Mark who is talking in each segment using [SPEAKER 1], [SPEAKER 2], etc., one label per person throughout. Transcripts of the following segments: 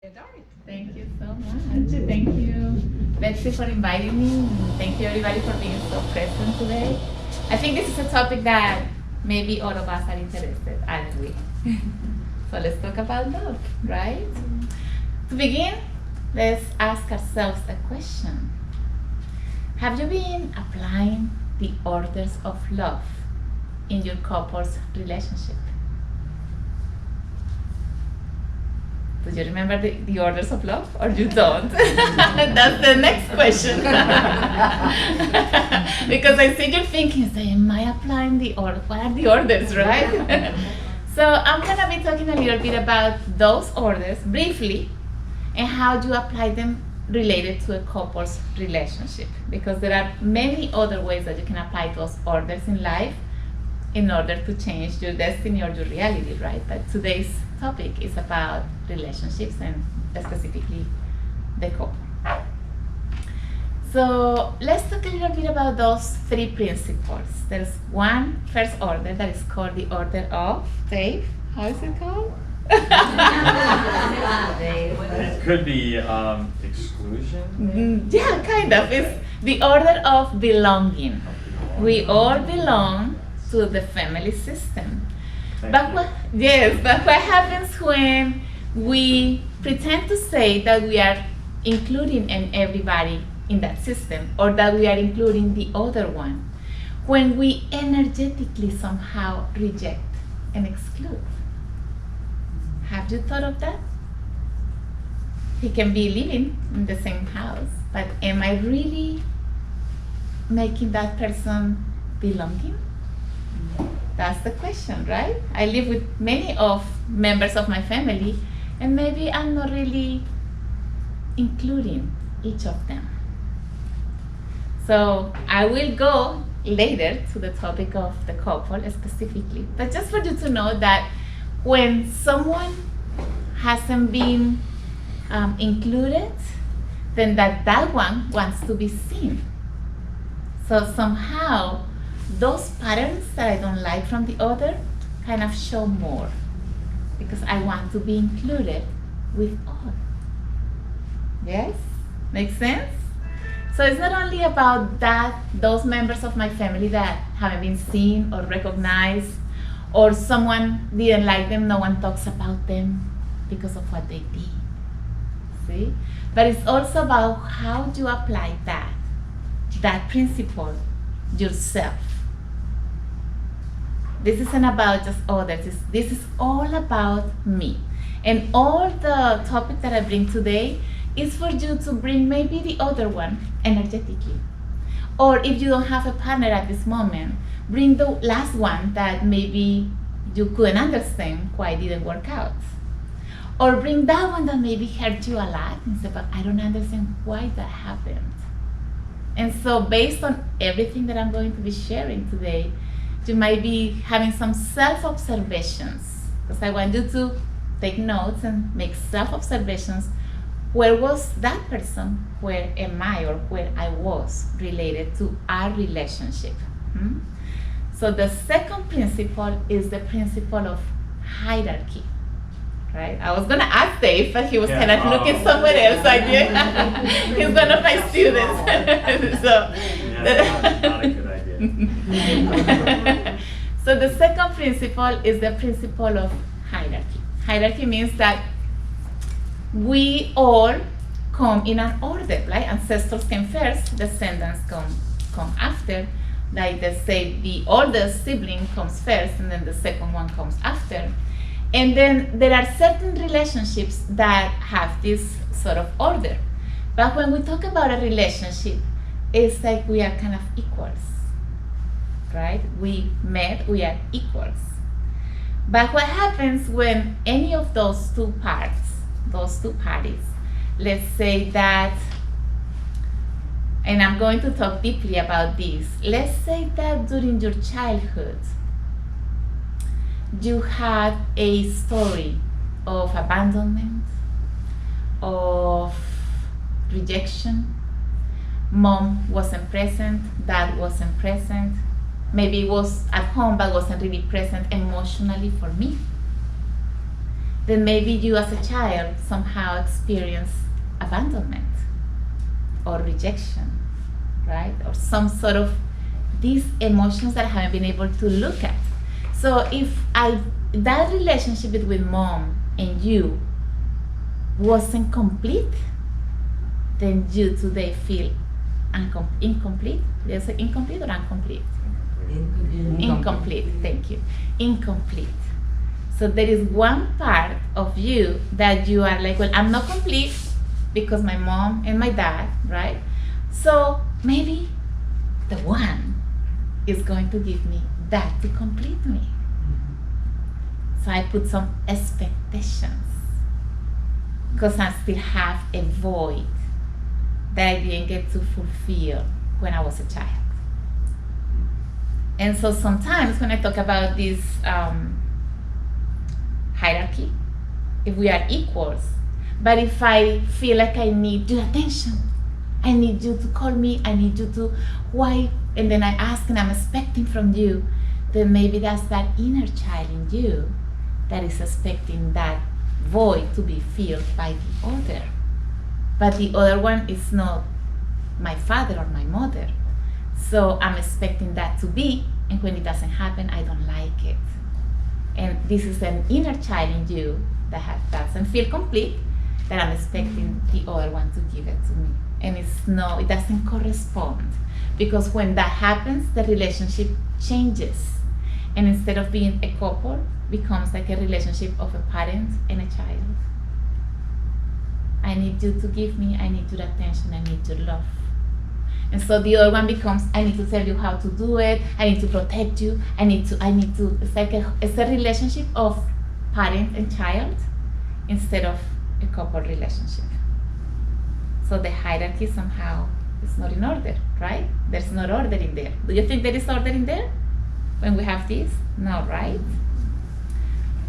[SPEAKER 1] Thank you so much. Thank you, Betsy, for inviting me. Thank you, everybody, for being so present today. I think this is a topic that maybe all of us are interested, aren't we? So let's talk about love, right? To begin, let's ask ourselves a question. Have you been applying the orders of love in your couple's relationship? Do you remember the orders of love, or you don't? That's the next question. Because I see you're thinking, so am I applying the order? What are the orders, right? So I'm gonna be talking a little bit about those orders briefly and how you apply them related to a couple's relationship. Because there are many other ways that you can apply those orders in life in order to change your destiny or your reality, right? But today's topic is about relationships and specifically the couple. So let's talk a little bit about those three principles. There's one first order that is called the order of Dave. How is it called?
[SPEAKER 2] It could be exclusion.
[SPEAKER 1] Yeah, kind of. It's the order of belonging. We all belong to the family system. But what happens when we pretend to say that we are including everybody in that system, or that we are including the other one, when we energetically somehow reject and exclude? Have you thought of that? He can be living in the same house, but am I really making that person belonging? That's the question, right? I live with many of members of my family, and maybe I'm not really including each of them. So I will go later to the topic of the couple specifically, but just for you to know that when someone hasn't been included, then that one wants to be seen. So somehow those patterns that I don't like from the other kind of show more, because I want to be included with all. Yes? Makes sense? So it's not only about those members of my family that haven't been seen or recognized, or someone didn't like them, no one talks about them because of what they did. See? But it's also about how you apply that principle yourself. This isn't about just others. This is all about me. And all the topic that I bring today is for you to bring maybe the other one energetically. Or if you don't have a partner at this moment, bring the last one that maybe you couldn't understand why it didn't work out. Or bring that one that maybe hurt you a lot and say, but I don't understand why that happened. And so based on everything that I'm going to be sharing today, you might be having some self-observations, because I want you to take notes and make self-observations. Where was that person? Where am I, or where I was related to our relationship? So the second principle is the principle of hierarchy. Right? I was gonna ask Dave, but he was kind of looking somewhere else. He's one of my students.
[SPEAKER 2] Not a good idea.
[SPEAKER 1] So the second principle is the principle of hierarchy. Hierarchy means that we all come in an order, right? Ancestors came first, descendants come after. Like they say, the oldest sibling comes first, and then the second one comes after. And then there are certain relationships that have this sort of order. But when we talk about a relationship, it's like we are kind of equals, right? We met, we are equals. But what happens when any of those two parties, let's say that, and I'm going to talk deeply about this, let's say that during your childhood, you had a story of abandonment, of rejection. Mom wasn't present, dad wasn't present. Maybe was at home but wasn't really present emotionally for me. then maybe you as a child somehow experience abandonment or rejection, right? Or some sort of these emotions that I haven't been able to look at. So if that relationship between mom and you wasn't complete, then you today feel incomplete. Did I say incomplete or incomplete? Incomplete, thank you. Incomplete. So there is one part of you that you are like, well, I'm not complete because my mom and my dad, right? So maybe the one is going to give me that to complete me. So I put some expectations because I still have a void that I didn't get to fulfill when I was a child. And so sometimes when I talk about this hierarchy, if we are equals, but if I feel like I need your attention, I need you to call me, I need you to, why? And then I ask and I'm expecting from you, then maybe that's that inner child in you that is expecting that void to be filled by the other. But the other one is not my father or my mother. So I'm expecting that to be, and when it doesn't happen, I don't like it. And this is an inner child in you that doesn't feel complete, that I'm expecting the other one to give it to me. And it doesn't correspond. Because when that happens, the relationship changes. And instead of being a couple, becomes like a relationship of a parent and a child. I need you to give me, I need your attention, I need your love. And so the other one becomes, I need to tell you how to do it, I need to protect you, I need to, it's a relationship of parent and child instead of a couple relationship. So the hierarchy somehow is not in order, right? There's no order in there. Do you think there is order in there when we have this? No, right?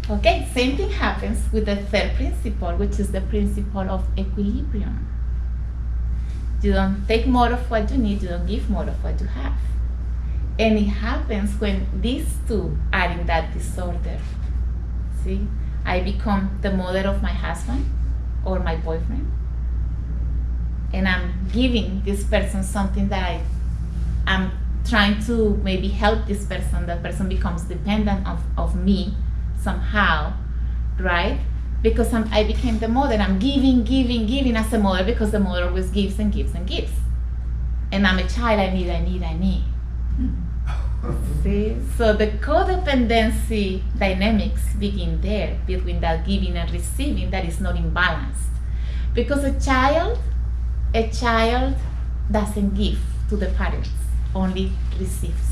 [SPEAKER 1] Okay, same thing happens with the third principle, which is the principle of equilibrium. You don't take more of what you need, you don't give more of what you have. And it happens when these two are in that disorder. See, I become the mother of my husband or my boyfriend, and I'm giving this person something that I'm trying to maybe help this person. That person becomes dependent of me somehow, right? Because I became the mother. I'm giving as a mother because the mother always gives and gives and gives. And I'm a child, I need. See? So the codependency dynamics begin there between that giving and receiving that is not imbalanced. Because a child doesn't give to the parents, only receives.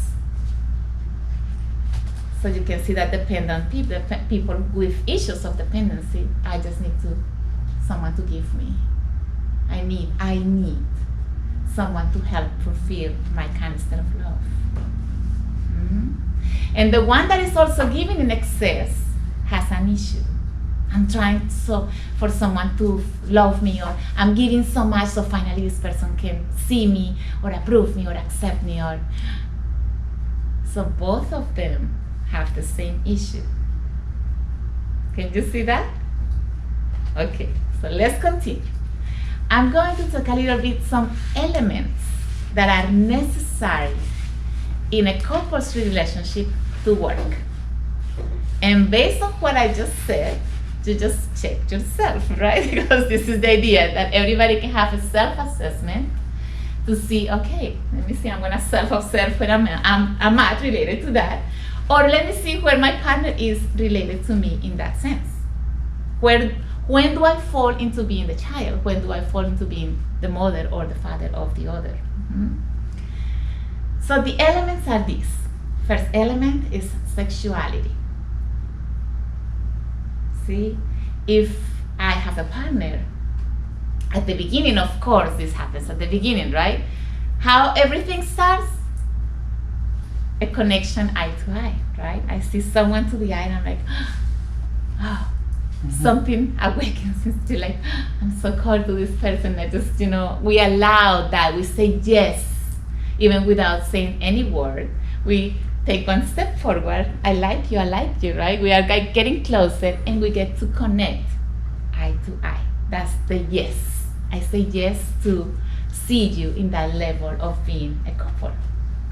[SPEAKER 1] So you can see that dependent people with issues of dependency, I just need someone to give me. I need someone to help fulfill my canister of love. And the one that is also giving in excess has an issue. I'm trying for someone to love me, or I'm giving so much so finally this person can see me or approve me or accept me. So both of them have the same issue. Can you see that? Okay, so let's continue. I'm going to talk a little bit some elements that are necessary in a couple's relationship to work. And based on what I just said, you just check yourself, right? Because this is the idea that everybody can have a self-assessment to see, okay, let me see, I'm gonna self-observe where I'm at related to that. Or let me see where my partner is related to me in that sense. When do I fall into being the child? When do I fall into being the mother or the father of the other? So the elements are these. First element is sexuality. See, if I have a partner, at the beginning, of course, this happens at the beginning, right? How everything starts? A connection eye to eye, right? I see someone to the eye and I'm like, oh, something awakens. It's still like, I'm so called to this person. I just, we allow that. We say yes, even without saying any word. We take one step forward. I like you, right? We are getting closer and we get to connect eye to eye. That's the yes. I say yes to see you in that level of being a couple,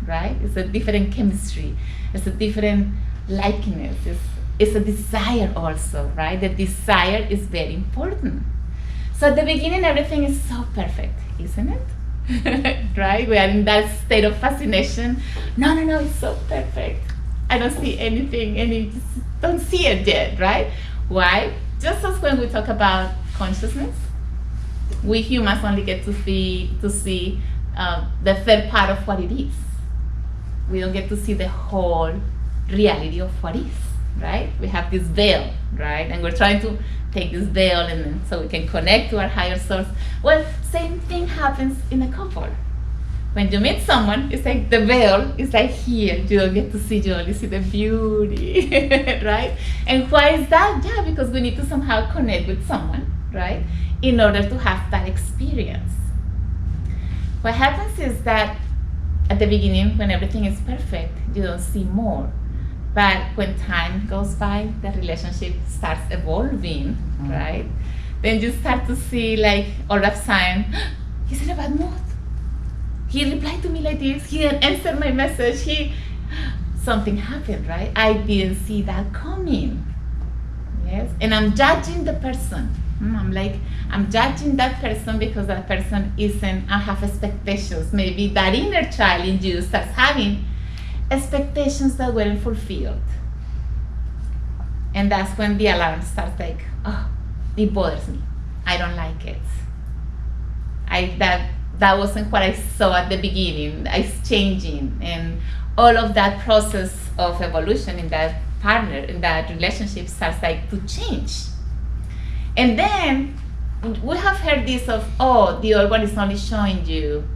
[SPEAKER 1] right? It's a different chemistry. It's a different likeness. It's a desire also, right? The desire is very important. So at the beginning, everything is so perfect, isn't it? Right? We are in that state of fascination. No, it's so perfect. I don't see anything, don't see it yet, right? Why? Just as when we talk about consciousness, we humans only get to see the third part of what it is. We don't get to see the whole reality of what is, right? We have this veil, right? And we're trying to take this veil and then so we can connect to our higher source. Well, same thing happens in a couple. When you meet someone, it's like the veil is like here. You don't get to see, you only see the beauty, right? And why is that? Yeah, because we need to somehow connect with someone, right? In order to have that experience. What happens is that at the beginning, when everything is perfect, you don't see more. But when time goes by, the relationship starts evolving, right? Then you start to see, like, all of a sudden, he's in a bad mood. He replied to me like this. He didn't answer my message. Something happened, right? I didn't see that coming. Yes, and I'm judging the person. I'm judging that person because that person isn't. I have expectations. Maybe that inner child in you starts having expectations that weren't fulfilled. And that's when the alarm starts like, oh, it bothers me. I don't like it. That wasn't what I saw at the beginning. It's changing. And all of that process of evolution in that partner, in that relationship starts like to change. And then we have heard this of, oh, the old one is only showing you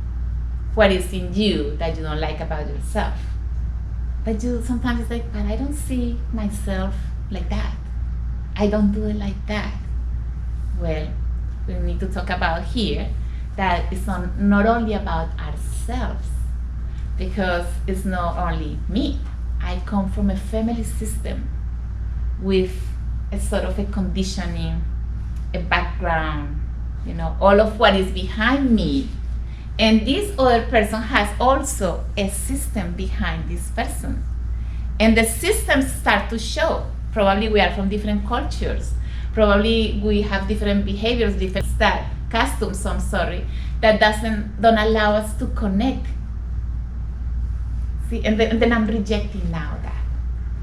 [SPEAKER 1] what is in you that you don't like about yourself. But you sometimes it's like, but I don't see myself like that. I don't do it like that. Well, we need to talk about here that it's not only about ourselves, because it's not only me. I come from a family system with a sort of a conditioning, a background, all of what is behind me. And this other person has also a system behind this person. And the systems start to show. Probably we are from different cultures. Probably we have different behaviors, different customs, that don't allow us to connect. See, and then I'm rejecting now that.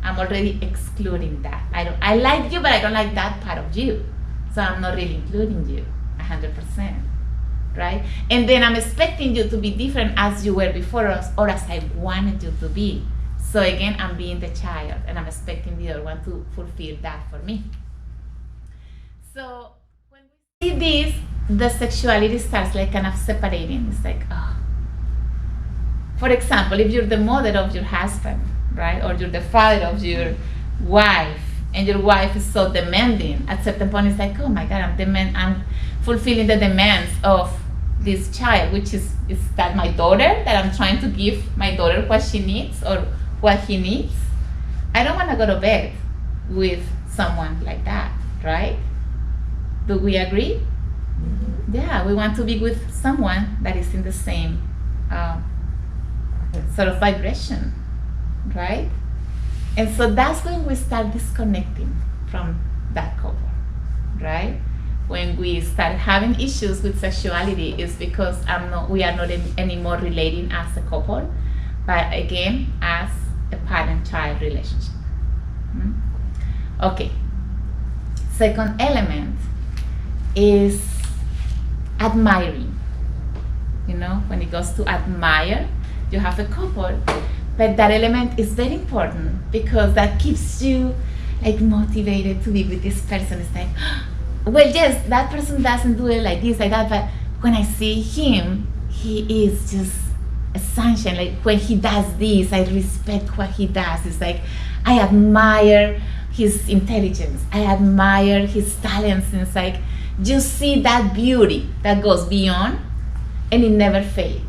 [SPEAKER 1] I'm already excluding that. I like you, but I don't like that part of you. So I'm not really including you 100%. Right? And then I'm expecting you to be different as you were before us or as I wanted you to be. So again, I'm being the child and I'm expecting the other one to fulfill that for me. So when we see this, the sexuality starts like kind of separating. It's like, oh. For example, if you're the mother of your husband, right? Or you're the father of your wife, and your wife is so demanding, at a certain point it's like, oh my God, I'm fulfilling the demands of this child, which is that my daughter, that I'm trying to give my daughter what she needs or what he needs. I don't want to go to bed with someone like that, right? Do we agree? Yeah, we want to be with someone that is in the same sort of vibration, right? And so that's when we start disconnecting from that couple, right? When we start having issues with sexuality, is because we are not anymore relating as a couple, but again, as a parent-child relationship. Okay. Second element is admiring. When it goes to admire, you have a couple, but that element is very important because that keeps you like motivated to be with this person. It's like, well, yes, that person doesn't do it like this, like that, but when I see him, he is just a sunshine. Like when he does this, I respect what he does. It's like, I admire his intelligence. I admire his talents. And it's like, you see that beauty that goes beyond and it never fades.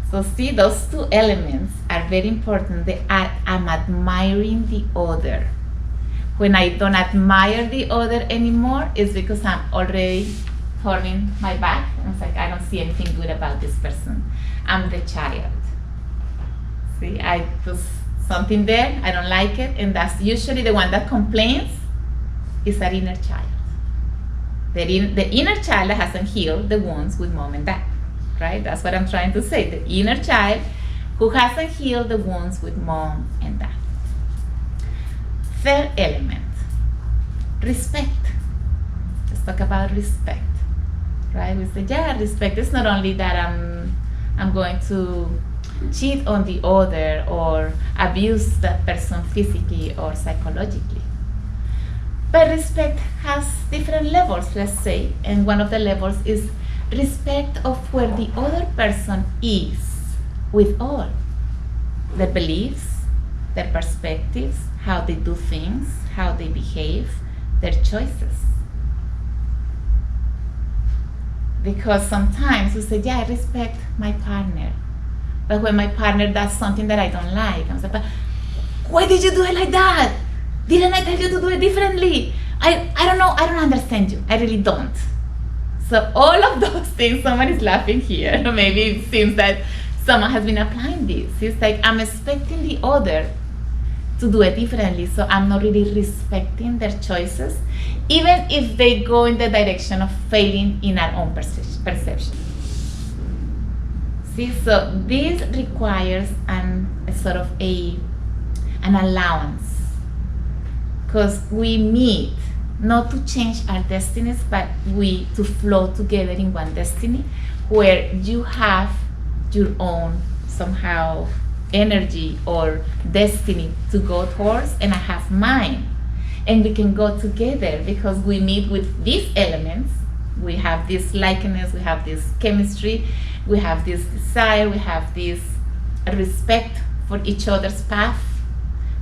[SPEAKER 1] So see, those two elements are are very important. I'm admiring the other. When I don't admire the other anymore, it's because I'm already turning my back. And it's like, I don't see anything good about this person. I'm the child. See, there's something there, I don't like it, and that's usually the one that complains is an inner child. The inner child that hasn't healed the wounds with mom and dad, right? That's what I'm trying to say. The inner child who hasn't healed the wounds with mom and dad. Third element, respect. Let's talk about respect, right? We say, yeah, respect is not only that I'm going to cheat on the other or abuse that person physically or psychologically. But respect has different levels, let's say, and one of the levels is respect of where the other person is with all their beliefs, their perspectives, how they do things, how they behave, their choices. Because sometimes we say, yeah, I respect my partner. But when my partner does something that I don't like, I'm like, but why did you do it like that? Didn't I tell you to do it differently? I don't know, I don't understand you. I really don't. So all of those things, someone is laughing here. Maybe it seems that someone has been applying this. It's like, I'm expecting the other to do it differently, so I'm not really respecting their choices, even if they go in the direction of failing in our own perception. See, so this requires an allowance, because we meet not to change our destinies, but to flow together in one destiny, where you have your own somehow energy or destiny to go towards, and I have mine, and we can go together because we meet with these elements. We have this likeness, we have this chemistry, we have this desire, we have this respect for each other's path,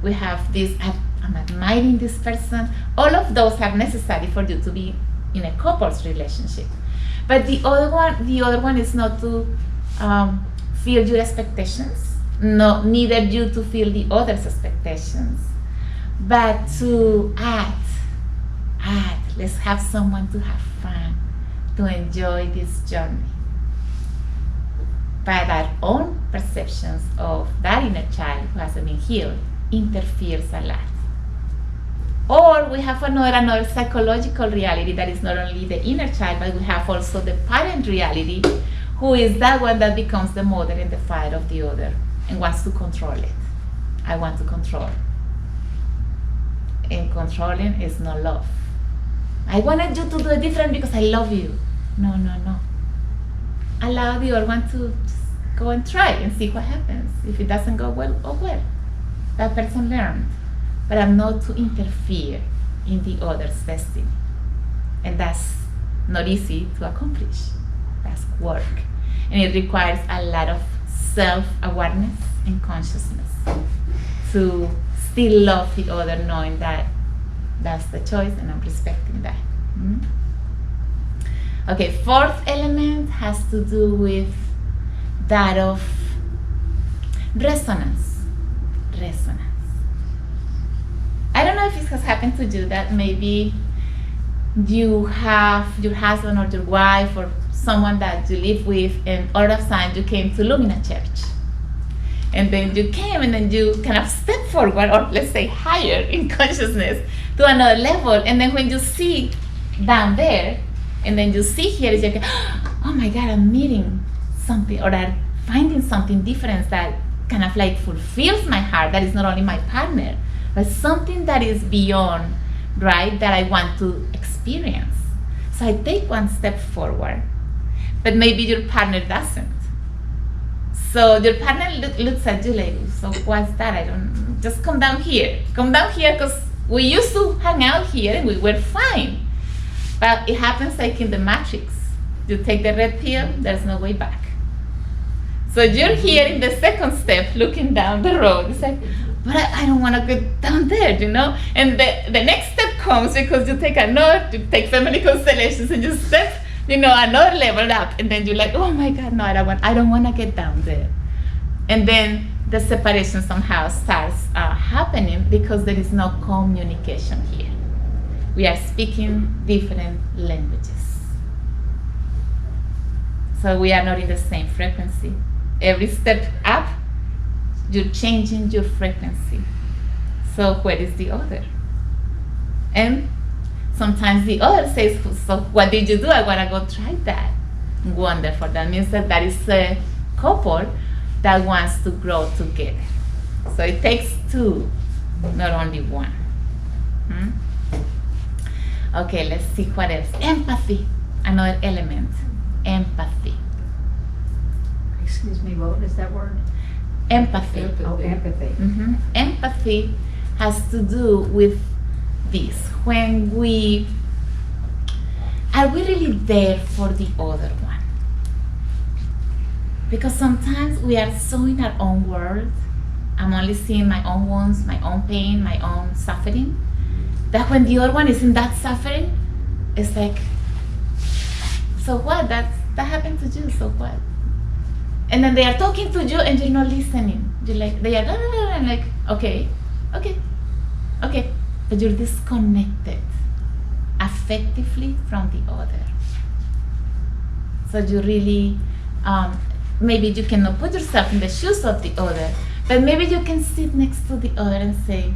[SPEAKER 1] we have this, I'm admiring this person. All of those are necessary for you to be in a couple's relationship. But the other one is not to feel your expectations, neither you to feel the other's expectations, but to add, let's have someone to have fun, to enjoy this journey. But our own perceptions of that inner child who hasn't been healed interferes a lot. Or we have another psychological reality that is not only the inner child, but we have also the parent reality, who is that one that becomes the mother and the father of the other and wants to control it. I want to control. And controlling is not love. I wanted you to do it different because I love you. No. Allow the other one to just go and try and see what happens. If it doesn't go well, oh well. That person learned. But I'm not to interfere in the other's destiny. And that's not easy to accomplish. That's work. And it requires a lot of self-awareness and consciousness to still love the other, knowing that that's the choice and I'm respecting that. Okay, fourth element has to do with that of resonance. I don't know if it has happened to you that maybe you have your husband or your wife or someone that you live with, and all of a sudden you came to Lumina Church. And then you came and then you kind of step forward, or let's say higher in consciousness to another level. And then when you see down there, and then you see here, it's like, oh my God, I'm meeting something, or I'm finding something different that kind of like fulfills my heart. That is not only my partner, but something that is beyond, right, that I want to experience. So I take one step forward, but maybe your partner doesn't. So your partner looks at you like, so what's that? I don't, just come down here because we used to hang out here and we were fine. But it happens like in the Matrix. You take the red pill, there's no way back. So you're here in the second step, looking down the road. It's like, but I don't want to get down there, you know? And the next step comes because you take family constellations and you step, another level up. And then you're like, oh my God, no, I don't want to get down there. And then the separation somehow starts happening because there is no communication here. We are speaking different languages. So we are not in the same frequency. Every step up, you're changing your frequency. So where is the other? And sometimes the other says, so what did you do? I want to go try that. Wonderful. That means that is a couple that wants to grow together. So it takes two, not only one. Okay, let's see what else. Empathy, another element. Empathy.
[SPEAKER 3] Excuse me, what is that word?
[SPEAKER 1] Empathy.
[SPEAKER 3] Oh, empathy.
[SPEAKER 1] Empathy has to do with this. When we are we really there for the other one? Because sometimes we are so in our own world. I'm only seeing my own wounds, my own pain, my own suffering, that when the other one is in that suffering, it's like, so what? That happened to you, so what? And then they are talking to you and you're not listening. You're like, they are, and like, okay, but you're disconnected affectively from the other. So you really, maybe you cannot put yourself in the shoes of the other, but maybe you can sit next to the other and say,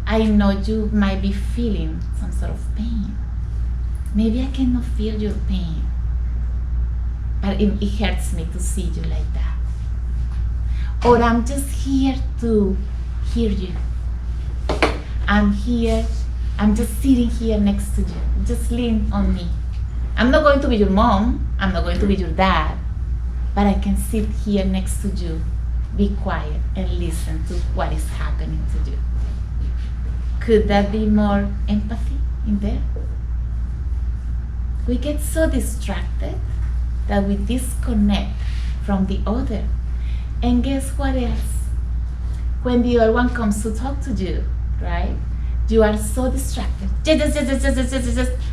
[SPEAKER 1] I know you might be feeling some sort of pain. Maybe I cannot feel your pain, but it hurts me to see you like that. Or I'm just here to hear you. I'm here, I'm just sitting here next to you. Just lean on me. I'm not going to be your mom, I'm not going to be your dad, but I can sit here next to you, be quiet, and listen to what is happening to you. Could that be more empathy in there? We get so distracted that we disconnect from the other. And guess what else? When the other one comes to talk to you, right? You are so distracted. Yes.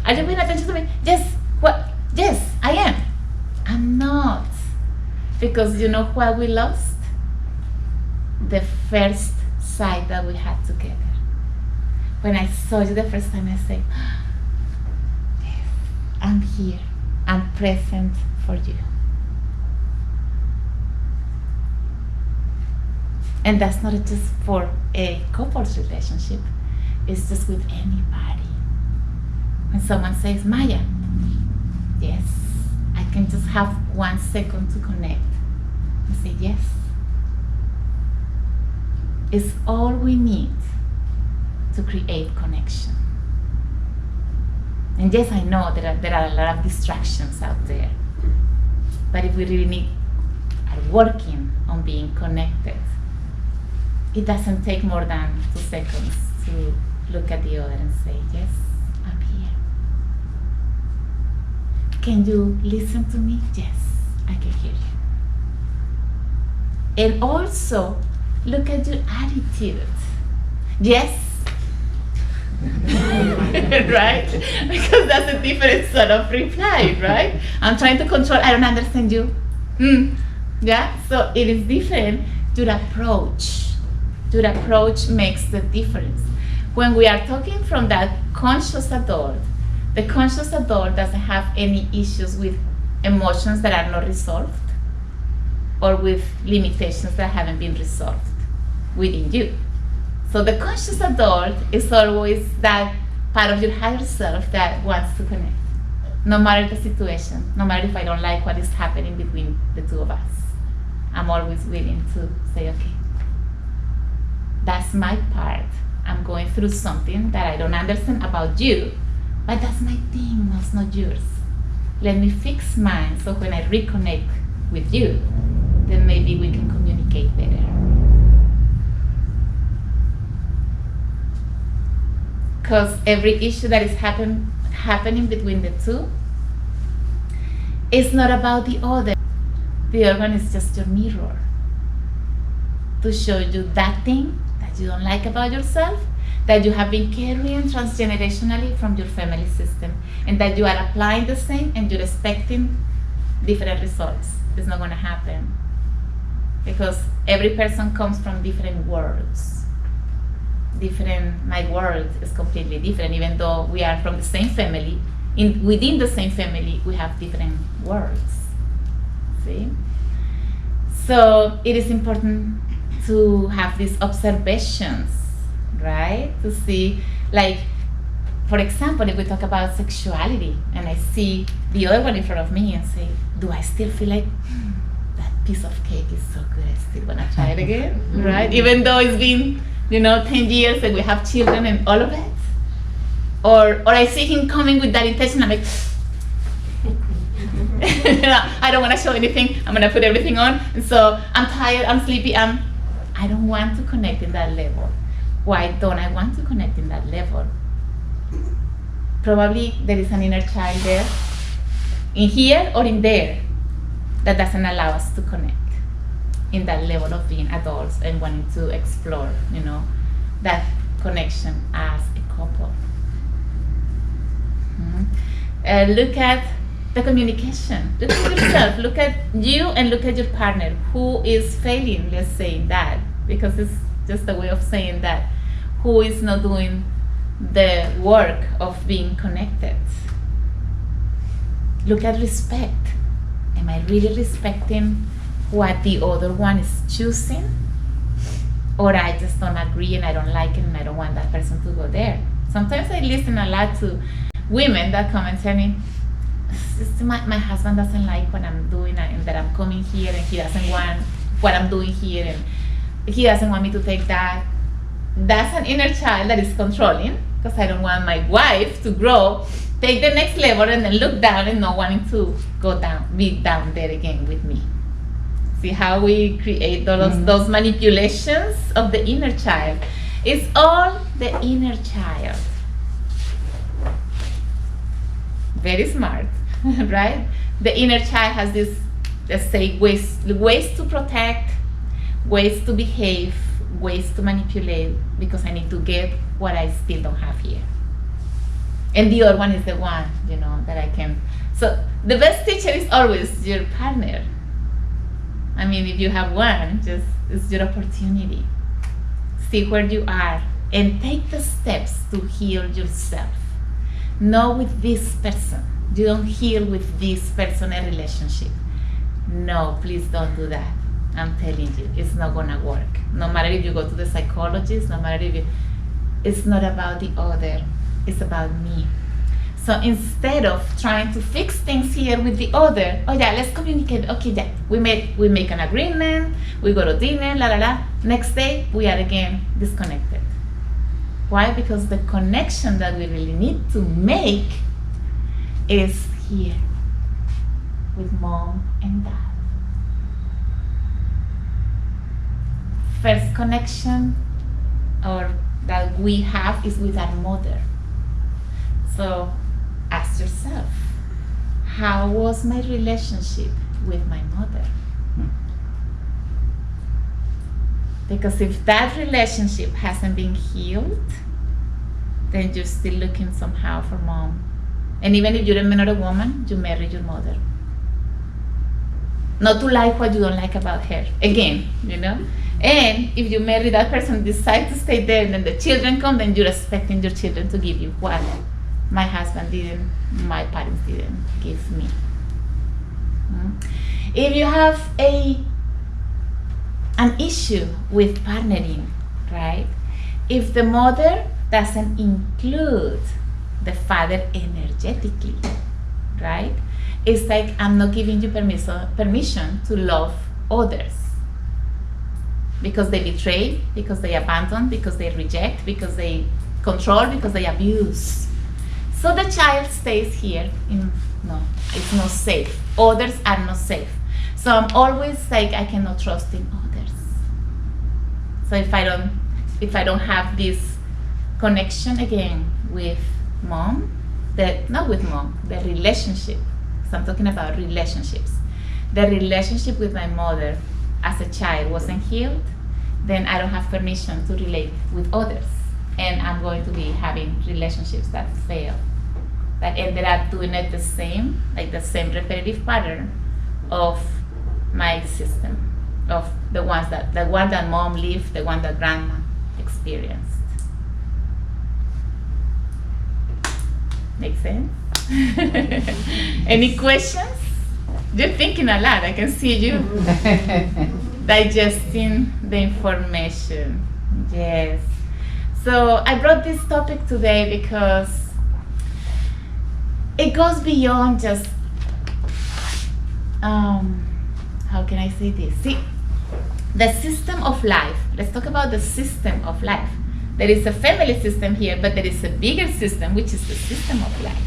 [SPEAKER 1] Are you paying attention to me? Yes. What? Yes, I am. I'm not. Because you know what we lost? The first sight that we had together. When I saw you the first time, I said, yes, I'm here. I'm present for you. And that's not just for a couple's relationship. It's just with anybody. When someone says, Maya, yes, I can just have 1 second to connect. I say, yes. It's all we need to create connection. And yes, I know there are a lot of distractions out there. But if we really are working on being connected, it doesn't take more than 2 seconds to look at the other and say, yes, I'm here. Can you listen to me? Yes, I can hear you. And also, look at your attitude. Yes. Right? Because that's a different sort of reply, right? I'm trying to control, I don't understand you. Yeah? So it is different. Your approach makes the difference. When we are talking from that conscious adult, the conscious adult doesn't have any issues with emotions that are not resolved or with limitations that haven't been resolved within you. So the conscious adult is always that part of your higher self that wants to connect. No matter the situation, no matter if I don't like what is happening between the two of us, I'm always willing to say, okay, that's my part. I'm going through something that I don't understand about you, but that's my thing, that's not yours. Let me fix mine so when I reconnect with you, then maybe we can communicate better. Because every issue that is happening between the two is not about the other. The other one is just your mirror to show you that thing that you don't like about yourself, that you have been carrying transgenerationally from your family system, and that you are applying the same and you're expecting different results. It's not going to happen. because every person comes from different worlds. My world is completely different, even though we are from the same family. Within the same family, we have different worlds. See? So it is important to have these observations, right? To see, like, for example, if we talk about sexuality and I see the other one in front of me and say, do I still feel like that piece of cake is so good, I still want to try it again, right? Even though it's been, 10 years and we have children and all of it. Or I see him coming with that intention, I'm like, I don't want to show anything, I'm going to put everything on. And so I'm tired, I'm sleepy, I don't want to connect in that level. Why don't I want to connect in that level? Probably there is an inner child there, in here or in there, that doesn't allow us to connect in that level of being adults and wanting to explore, that connection as a couple. Look at the communication. Look at yourself. Look at you and look at your partner. Who is failing, let's say, in that? Because it's just a way of saying that. Who is not doing the work of being connected? Look at respect. Am I really respecting what the other one is choosing? Or I just don't agree and I don't like it and I don't want that person to go there. Sometimes I listen a lot to women that come and tell me, my husband doesn't like what I'm doing and that I'm coming here and he doesn't want what I'm doing here and he doesn't want me to take that. That's an inner child that is controlling, because I don't want my wife to grow, take the next level and then look down and not wanting to be down there again with me. See how we create those manipulations of the inner child. It's all the inner child. Very smart, right? The inner child has this, let's say, ways to protect, ways to behave, ways to manipulate, because I need to get what I still don't have here. And the other one is the one, that I can. So the best teacher is always your partner. I mean, if you have one, it's your opportunity. See where you are and take the steps to heal yourself. Not with this person. You don't heal with this person a relationship. No, please don't do that. I'm telling you, it's not gonna work. No matter if you go to the psychologist, no matter if it's not about the other, it's about me. So instead of trying to fix things here with the other, let's communicate. Okay, we make an agreement, we go to dinner, Next day, we are again disconnected. Why? Because the connection that we really need to make is here with mom and dad. First connection that we have is with our mother. So ask yourself, how was my relationship with my mother? Because if that relationship hasn't been healed, then you're still looking somehow for mom. And even if you're not a woman, you marry your mother. Not to like what you don't like about her, again, And if you marry that person, decide to stay there, and then the children come, then you're expecting your children to give you what my husband didn't, my parents didn't give me. If you have an issue with partnering, right? If the mother doesn't include the father energetically, right? It's like I'm not giving you permission to love others. Because they betray, because they abandon, because they reject, because they control, because they abuse. So the child stays here it's not safe. Others are not safe. So I'm always like, I cannot trust in others. So if I don't have this connection again with mom, not with mom, the relationship. So I'm talking about relationships. The relationship with my mother as a child wasn't healed, then I don't have permission to relate with others. And I'm going to be having relationships that fail, that ended up doing it the same repetitive pattern of my system. of the one that mom lived, the one that grandma experienced. Make sense? Any questions? You're thinking a lot. I can see you digesting the information. Yes. So I brought this topic today because it goes beyond just, how can I say this? See, the system of life. Let's talk about the system of life. There is a family system here, but there is a bigger system, which is the system of life.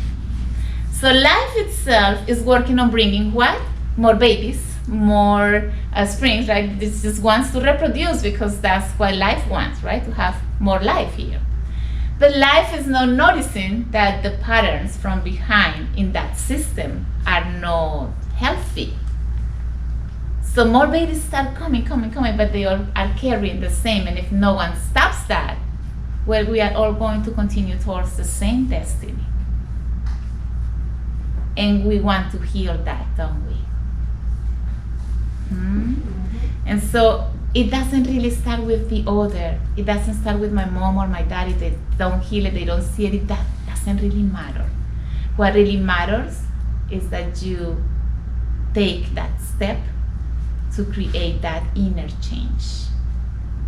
[SPEAKER 1] So life itself is working on bringing what? More babies, more springs, right? This just wants to reproduce because that's what life wants, right? To have more life here. But life is not noticing that the patterns from behind in that system are not healthy. So more babies start coming, but they all are carrying the same. And if no one stops that, well, we are all going to continue towards the same destiny. And we want to heal that, don't we? And so it doesn't really start with the other. It doesn't start with my mom or my dad. If they don't heal it, they don't see it, that doesn't really matter. What really matters is that you take that step to create that inner change,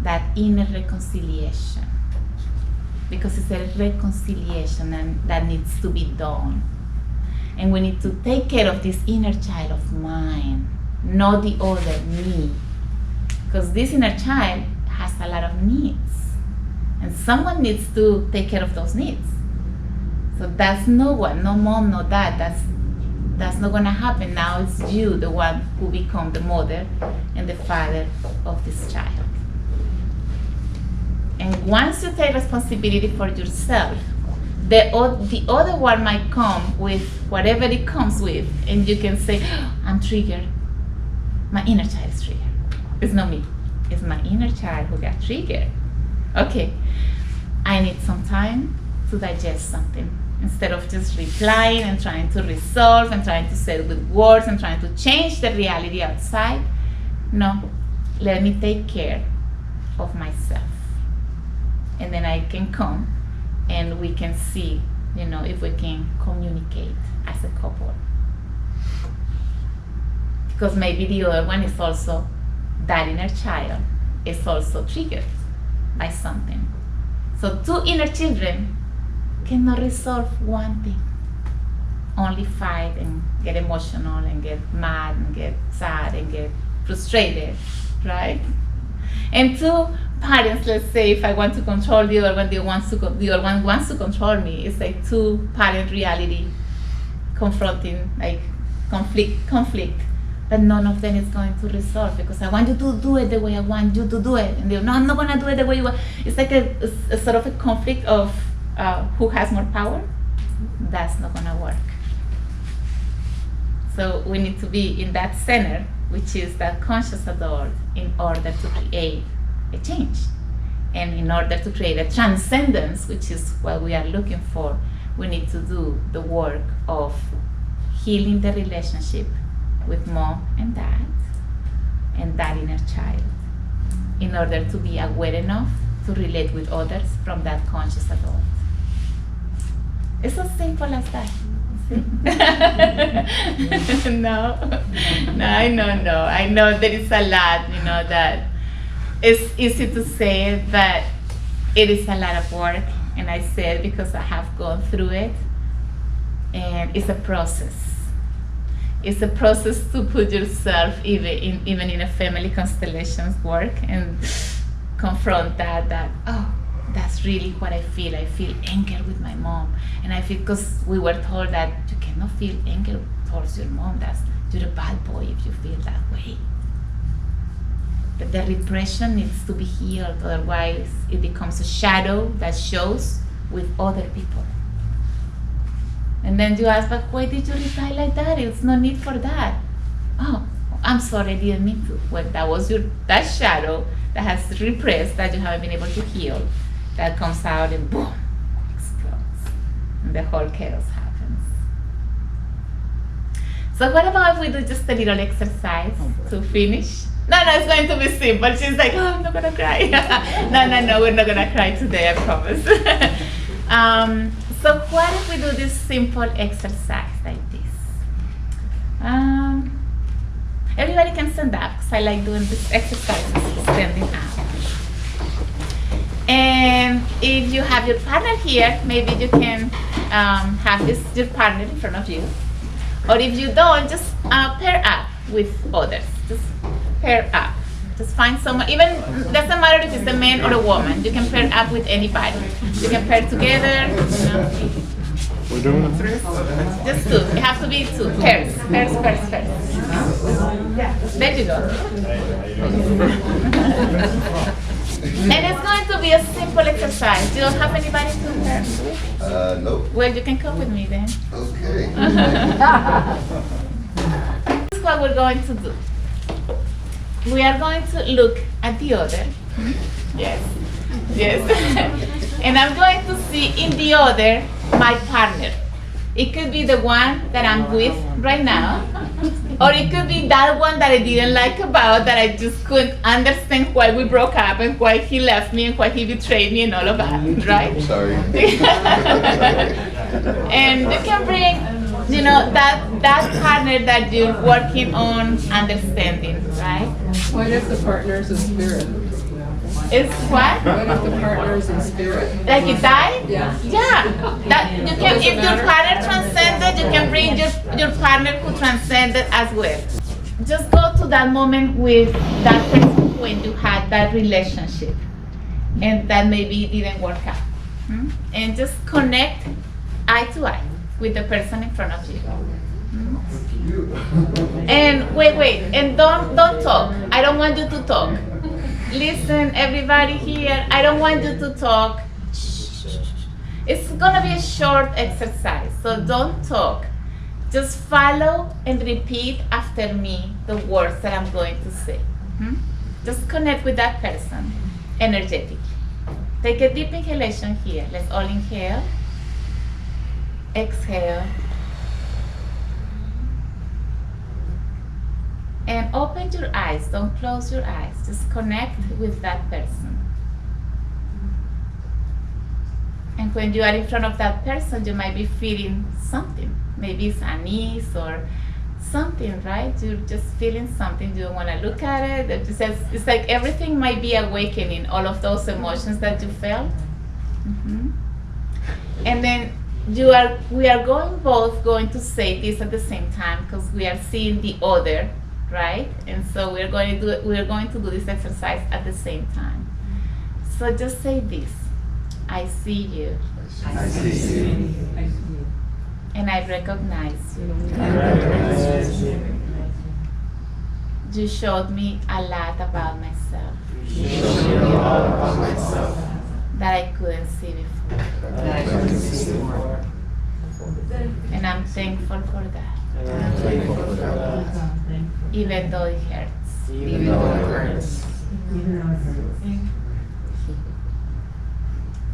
[SPEAKER 1] that inner reconciliation. Because it's a reconciliation and that needs to be done. And we need to take care of this inner child of mine, not the other me. Because this inner child has a lot of needs. And someone needs to take care of those needs. So that's no one, no mom, no dad. That's not going to happen. Now it's you, the one who become the mother and the father of this child. And once you take responsibility for yourself, the other one might come with whatever it comes with, and you can say, oh, I'm triggered. My inner child is triggered. It's not me. It's my inner child who got triggered. Okay, I need some time to digest something. Instead of just replying and trying to resolve and trying to say it with words and trying to change the reality outside, no, let me take care of myself. And then I can come and we can see, if we can communicate as a couple. Because maybe the other one is also, that inner child is also triggered by something. So two inner children cannot resolve one thing. Only fight and get emotional and get mad and get sad and get frustrated, right? And two parents, let's say, if I want to control the other one, the other one wants to control me. It's like two parent reality confronting, like conflict. But none of them is going to resolve because I want you to do it the way I want you to do it. And they're, no, I'm not going to do it the way you want. It's like a sort of a conflict of who has more power. That's not going to work. So we need to be in that center, which is that conscious adult, in order to create a change. And in order to create a transcendence, which is what we are looking for, we need to do the work of healing the relationship with mom and dad and that inner child, in order to be aware enough to relate with others from that conscious adult. It's as simple as that. No, I know there is a lot, that it's easy to say, but it is a lot of work, and I say it because I have gone through it, and it's a process. It's a process to put yourself even in a family constellations work and confront that that's really what I feel. I feel anger with my mom, and I feel, because we were told that you cannot feel anger towards your mom. You're a bad boy if you feel that way. But the repression needs to be healed, otherwise it becomes a shadow that shows with other people. And then you ask, but why did you reply like that? It's no need for that. Oh, I'm sorry, I didn't mean to. Well, that was that shadow that has repressed, that you haven't been able to heal, that comes out and boom, explodes. And the whole chaos happens. So what about if we do just a little exercise to finish? No, it's going to be simple. She's like, oh, I'm not gonna cry. No, we're not gonna cry today, I promise. So what if we do this simple exercise like this? Everybody can stand up, because I like doing this exercise standing up. And if you have your partner here, maybe you can have your partner in front of you. Or if you don't, just pair up with others. Just pair up. Just find someone, even doesn't matter if it's a man or a woman. You can pair up with anybody. You can pair together.
[SPEAKER 4] We're doing it.
[SPEAKER 1] Just two. It has to be two pairs. Pairs. There you go. And it's going to be a simple exercise. You don't have anybody to pair with?
[SPEAKER 5] No.
[SPEAKER 1] Well, you can come with me then.
[SPEAKER 5] Okay.
[SPEAKER 1] This is what we're going to do. We are going to look at the other. Yes. And I'm going to see in the other my partner. It could be the one that I'm with right now, or it could be that one that I didn't like about, that I just couldn't understand why we broke up and why he left me and why he betrayed me and all of that, right?
[SPEAKER 5] Sorry.
[SPEAKER 1] And you can bring, that partner that you're working on understanding, right?
[SPEAKER 6] What if the partner's in spirit?
[SPEAKER 1] It's what?
[SPEAKER 6] What if the partner's in spirit?
[SPEAKER 1] Like you died?
[SPEAKER 6] Yeah.
[SPEAKER 1] Yeah. That you can, if your partner transcended, you can bring your partner who transcended as well. Just go to that moment with that person when you had that relationship and that maybe it didn't work out. And just connect eye to eye with the person in front of you. And wait, and don't talk. I don't want you to talk. Listen, everybody here, I don't want you to talk. It's gonna be a short exercise, so don't talk. Just follow and repeat after me the words that I'm going to say. Just connect with that person energetically. Take a deep inhalation here. Let's all inhale. Exhale. And open your eyes, don't close your eyes. Just connect with that person. And when you are in front of that person, you might be feeling something. Maybe it's unease or something, right? You're just feeling something. You don't want to look at it. It's like everything might be awakening, all of those emotions that you felt. And then we are both going to say this at the same time, because we are seeing the other, right? And so we're going to do this exercise at the same time. So just say this: I see you.
[SPEAKER 5] I see you.
[SPEAKER 1] And I recognize you. You showed me a lot about myself. That I couldn't see before. And I'm thankful for that. Even though it hurts.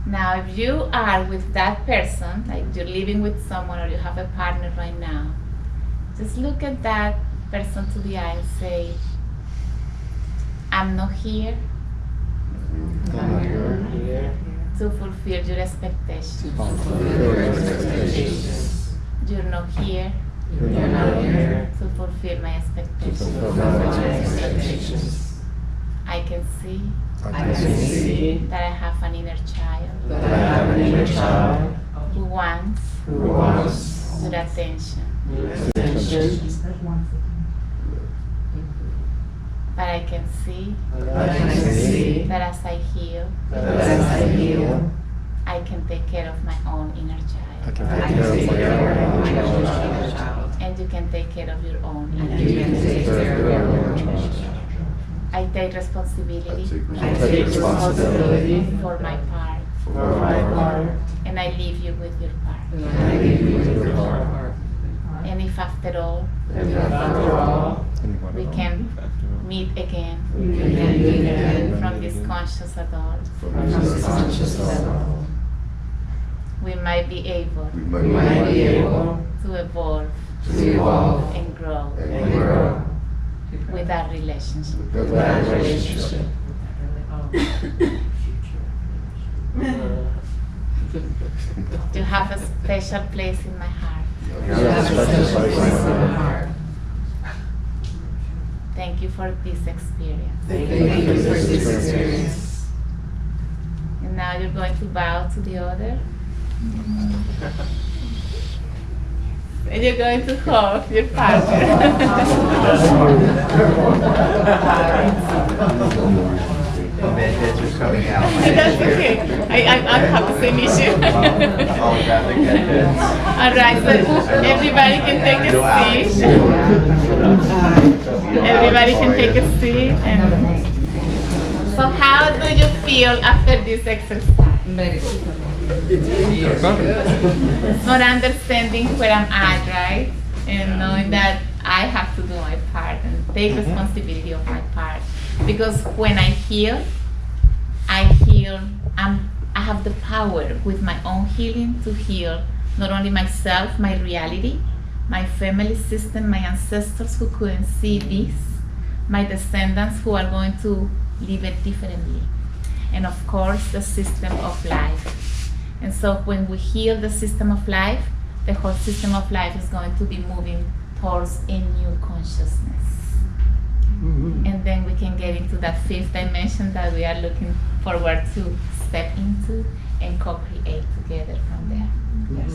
[SPEAKER 1] Now, if you are with that person, like you're living with someone or you have a partner right now, just look at that person to the eye and say, I'm not here to fulfill your expectations. You're not here to fulfill my expectations. I can see that I have an inner child who wants your attention. But I can see that as I heal, I can take care of my own inner child. And you can take care of your own inner child. I take responsibility for my part. And I leave you with your part. And if after all we can meet again from this conscious adult, we might be able to evolve and grow with that relationship.
[SPEAKER 4] With that relationship.
[SPEAKER 1] You have a special place in my heart.
[SPEAKER 4] You have a special place in my heart.
[SPEAKER 1] Thank you for this experience.
[SPEAKER 4] Thank
[SPEAKER 6] Thank you
[SPEAKER 4] you
[SPEAKER 6] for
[SPEAKER 4] for
[SPEAKER 6] this
[SPEAKER 4] this experience.
[SPEAKER 6] experience.
[SPEAKER 1] And now you're going to bow to the other. And you're going to hug your partner.
[SPEAKER 5] The bad picture's coming out.
[SPEAKER 1] That's okay. I have the same issue.
[SPEAKER 5] Holographic head bits.
[SPEAKER 1] All right, so everybody can take a seat. Everybody can take a seat. And so how do you feel after this exercise? More understanding where I'm at, right? And knowing that I have to do my part and take responsibility of my part. Because when I heal, I have the power with my own healing to heal not only myself, my reality, my family system, my ancestors who couldn't see this, my descendants who are going to live it differently, and of course the system of life. And so when we heal the system of life, the whole system of life is going to be moving towards a new consciousness. And then we can get into that fifth dimension that we are looking forward to step into and co-create together from there.
[SPEAKER 6] Yes.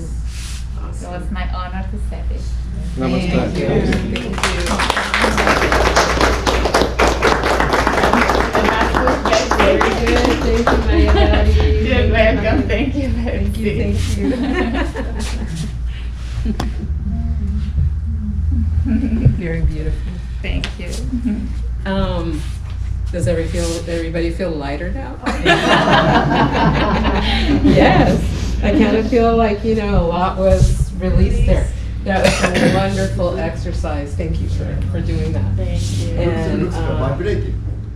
[SPEAKER 1] So it's my honor to say this.
[SPEAKER 6] Thank you. Thank you. Very good. Thank you, Maya Daddy.
[SPEAKER 1] You're welcome. Thank you.
[SPEAKER 6] Thank you. Thank you. Very beautiful.
[SPEAKER 1] Thank you.
[SPEAKER 6] Does everybody feel lighter now? Yes. I kind of feel like, a lot was released there. That was a wonderful exercise. Thank you for doing that.
[SPEAKER 1] Thank you.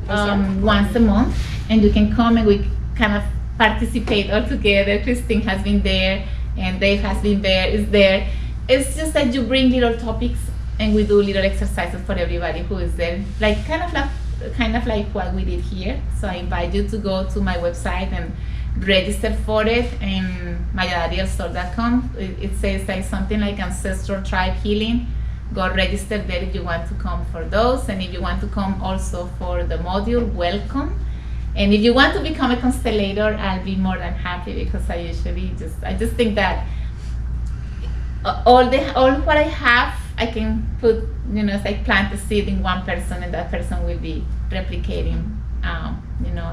[SPEAKER 6] And
[SPEAKER 1] Once a month, and you can come and we kind of participate all together. Christine has been there, and Dave has been there. Is there? It's just that you bring little topics, and we do little exercises for everybody who is there, like kind of like what we did here. So I invite you to go to my website and register for it in mayadadielsol.com. It says like something like Ancestral Tribe Healing. Go register there if you want to come for those, and if you want to come also for the module, welcome. And if you want to become a constellator, I'll be more than happy, because I just think that all what I have, I can put, it's like plant a seed in one person, and that person will be replicating,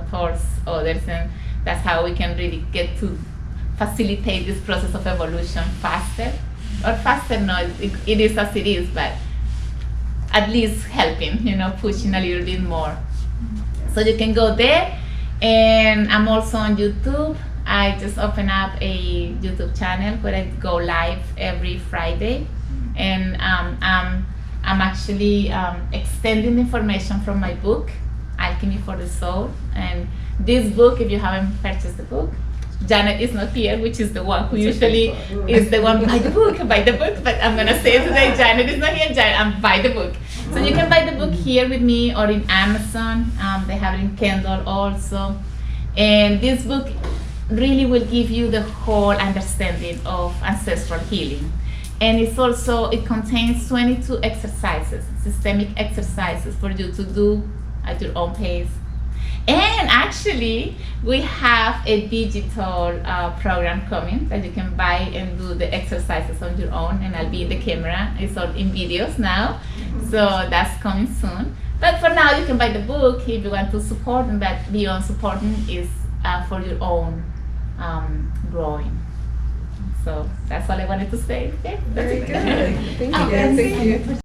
[SPEAKER 1] towards others, and that's how we can really get to facilitate this process of evolution faster. Or faster, no, it is as it is, but at least helping, pushing a little bit more. So you can go there, and I'm also on YouTube. I just opened up a YouTube channel where I go live every Friday, and I'm actually extending information from my book, Alchemy for the Soul. And this book, if you haven't purchased the book, Janet is not here, which is the one who usually is the one buy the book, but I'm gonna say it today, Janet is not here, Janet, buy the book. So you can buy the book here with me or in Amazon. They have it in Kindle also. And this book really will give you the whole understanding of ancestral healing. And it contains 22 exercises, systemic exercises for you to do at your own pace. And actually, we have a digital program coming that you can buy and do the exercises on your own, and I'll be in the camera. It's all in videos now, so that's coming soon. But for now, you can buy the book if you want to support, and that beyond supporting is for your own growing. So that's all I wanted to say. Okay, that's
[SPEAKER 6] very
[SPEAKER 1] it.
[SPEAKER 6] good. Thank you. Thank you.